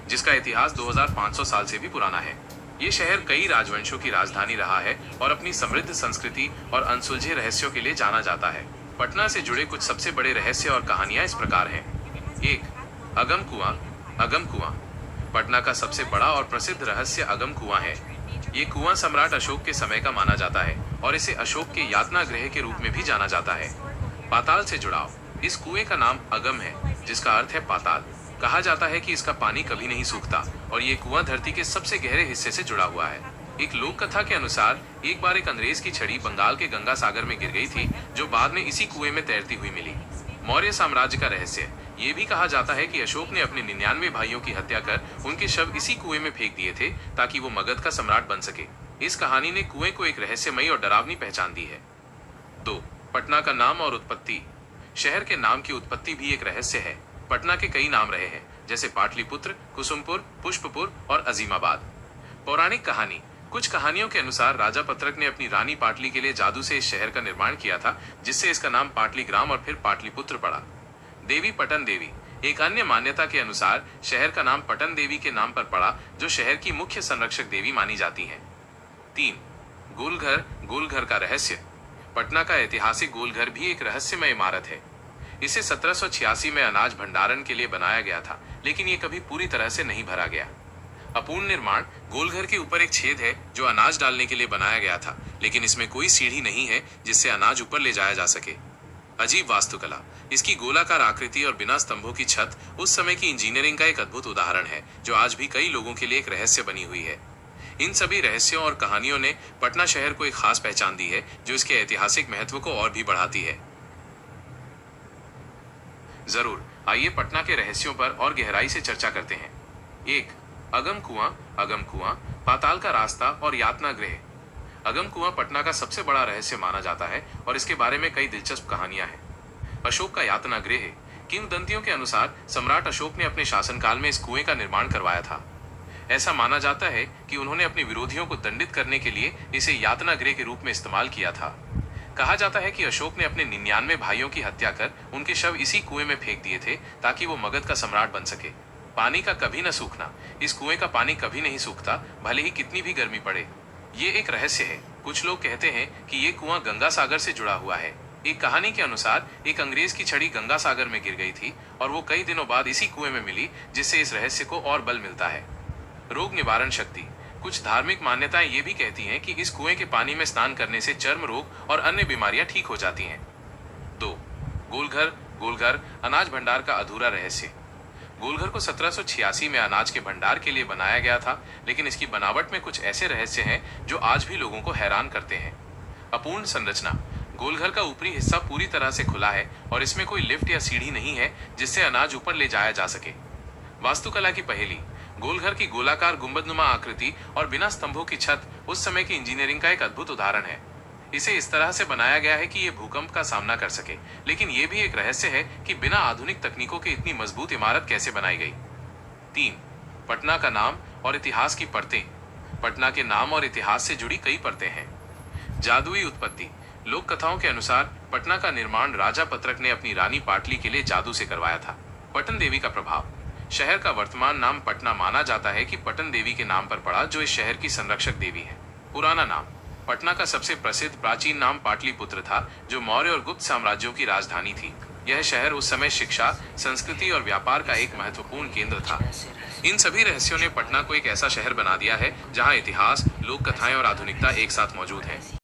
जिसका इतिहास 2500 साल से भी पुराना है। ये शहर कई राजवंशों की राजधानी रहा है और अपनी समृद्ध संस्कृति और अनसुलझे रहस्यों के लिए जाना जाता है। पटना से जुड़े कुछ सबसे बड़े रहस्य और कहानियां इस प्रकार हैं। 1. अगम कुआं। अगम कुआं पटना का सबसे बड़ा और प्रसिद्ध रहस्य अगम कुआं है। ये कुआं सम्राट अशोक के समय का माना जाता है और इसे अशोक के यातना गृह के रूप में भी जाना जाता है। पाताल से जुड़ाव। इस कुएं का नाम अगम है, जिसका अर्थ है पाताल। कहा जाता है कि इसका पानी कभी नहीं सूखता और ये कुआं धरती के सबसे गहरे हिस्से से जुड़ा हुआ है। एक लोक कथा के अनुसार एक बार एक अंग्रेज की छड़ी बंगाल के गंगा सागर में गिर गई थी, जो बाद में इसी कुएं में तैरती हुई मिली। मौर्य साम्राज्य का रहस्य। ये भी कहा जाता है कि अशोक ने अपने 99 भाइयों की हत्या कर उनके शव इसी कुएं में फेंक दिए थे ताकि वो मगध का सम्राट बन सके। इस कहानी ने कुएं को एक रहस्यमयी और डरावनी पहचान दी है। 2. पटना का नाम और उत्पत्ति। शहर के नाम की उत्पत्ति भी एक रहस्य है। पटना के कई नाम रहे हैं, जैसे पाटलिपुत्र, कुसुमपुर, पुष्पपुर और अजीमाबाद। पौराणिक कहानी। कुछ कहानियों के अनुसार राजा पत्रक ने अपनी रानी पाटली के लिए जादू से इस शहर का निर्माण किया था, जिससे इसका नाम पाटलीग्राम और फिर पाटलिपुत्र पड़ा। देवी पटन देवी। एक अन्य मान्यता के अनुसार शहर का नाम पटन देवी के नाम पर पड़ा, जो शहर की मुख्य संरक्षक देवी मानी जाती हैं। 3. गोलघर। गोलघर का रहस्य। पटना का ऐतिहासिक गोलघर भी एक रहस्यमय इमारत है। इसे 1786 में अनाज भंडारण के लिए बनाया गया था, लेकिन ये कभी पूरी तरह से नहीं भरा गया। अपूर्ण निर्माण। गोलघर के ऊपर एक छेद है जो अनाज डालने के लिए बनाया गया था, लेकिन इसमें कोई सीढ़ी नहीं है जिससे अनाज ऊपर ले जाया जा सके। अजीब वास्तुकला। इसकी गोलाकार आकृति और बिना स्तंभों की छत उस समय की इंजीनियरिंग का एक अद्भुत उदाहरण है, जो आज भी कई लोगों के लिए एक रहस्य बनी हुई है। इन सभी रहस्यों और कहानियों ने पटना शहर को एक खास पहचान दी है, जो इसके ऐतिहासिक महत्व को और भी बढ़ाती है। जरूर, आइए पटना के रहस्यों पर और गहराई से चर्चा करते हैं। 1. अगम कुआं। अगम कुआं पाताल का रास्ता और यातना गृह। अगम कुआं पटना का सबसे बड़ा रहस्य माना जाता है और इसके बारे में कई दिलचस्प कहानियां हैं। अशोक का यातना गृह। किंवदंतियों के अनुसार सम्राट अशोक ने अपने शासनकाल में इस कुएं का निर्माण करवाया था। ऐसा माना जाता है कि उन्होंने अपने विरोधियों को दंडित करने के लिए इसे यातना गृह के रूप में इस्तेमाल किया था। कहा जाता है कि अशोक ने अपने 99 भाइयों की हत्या कर उनके शव इसी कुएं में फेंक दिए थे ताकि वो मगध का सम्राट बन सके। पानी का कभी न सूखना। इस कुएं का पानी कभी नहीं सूखता, भले ही कितनी भी गर्मी पड़े। ये एक रहस्य है। कुछ लोग कहते हैं कि ये कुआं गंगा सागर से जुड़ा हुआ है। एक कहानी के अनुसार एक अंग्रेज की छड़ी गंगा सागर में गिर गई थी और वो कई दिनों बाद इसी कुएं में मिली, जिससे इस रहस्य को और बल मिलता है। रोग निवारण शक्ति। कुछ धार्मिक मान्यताएं ये भी कहती हैं कि इस कुएं के पानी में स्नान करने से चर्म रोग और अन्य बीमारियां ठीक हो जाती हैं। 2. गोलघर। गोलघर अनाज भंडार का अधूरा रहस्य। गोलघर को 1786 में अनाज के भंडार के लिए बनाया गया था, लेकिन इसकी बनावट में कुछ ऐसे रहस्य हैं जो आज भी लोगों को हैरान करते हैं। अपूर्ण संरचना। गोलघर का ऊपरी हिस्सा पूरी तरह से खुला है और इसमें कोई लिफ्ट या सीढ़ी नहीं है जिससे अनाज ऊपर ले जाया जा सके। वास्तुकला की पहेली। गोलघर की गोलाकार गुंबदनुमा आकृति और बिना स्तंभों की छत उस समय की इंजीनियरिंग का एक अद्भुत उदाहरण है। इसे इस तरह से बनाया गया है कि ये भूकंप का सामना कर सके, लेकिन ये भी एक रहस्य है कि बिना आधुनिक तकनीकों के इतनी मजबूत इमारत कैसे बनाई गई। 3. पटना का नाम और इतिहास की परतें। पटना के नाम और इतिहास से जुड़ी कई परतें हैं। जादुई उत्पत्ति। लोक कथाओं के अनुसार पटना का निर्माण राजा पत्रक ने अपनी रानी पाटली के लिए जादू से करवाया था। पटन देवी का प्रभाव। शहर का वर्तमान नाम पटना माना जाता है कि पटन देवी के नाम पर पड़ा, जो इस शहर की संरक्षक देवी है। पुराना नाम। पटना का सबसे प्रसिद्ध प्राचीन नाम पाटलिपुत्र था, जो मौर्य और गुप्त साम्राज्यों की राजधानी थी। यह शहर उस समय शिक्षा, संस्कृति और व्यापार का एक महत्वपूर्ण केंद्र था। इन सभी रहस्यों ने पटना को एक ऐसा शहर बना दिया है जहां इतिहास, लोक कथाएं और आधुनिकता एक साथ मौजूद हैं।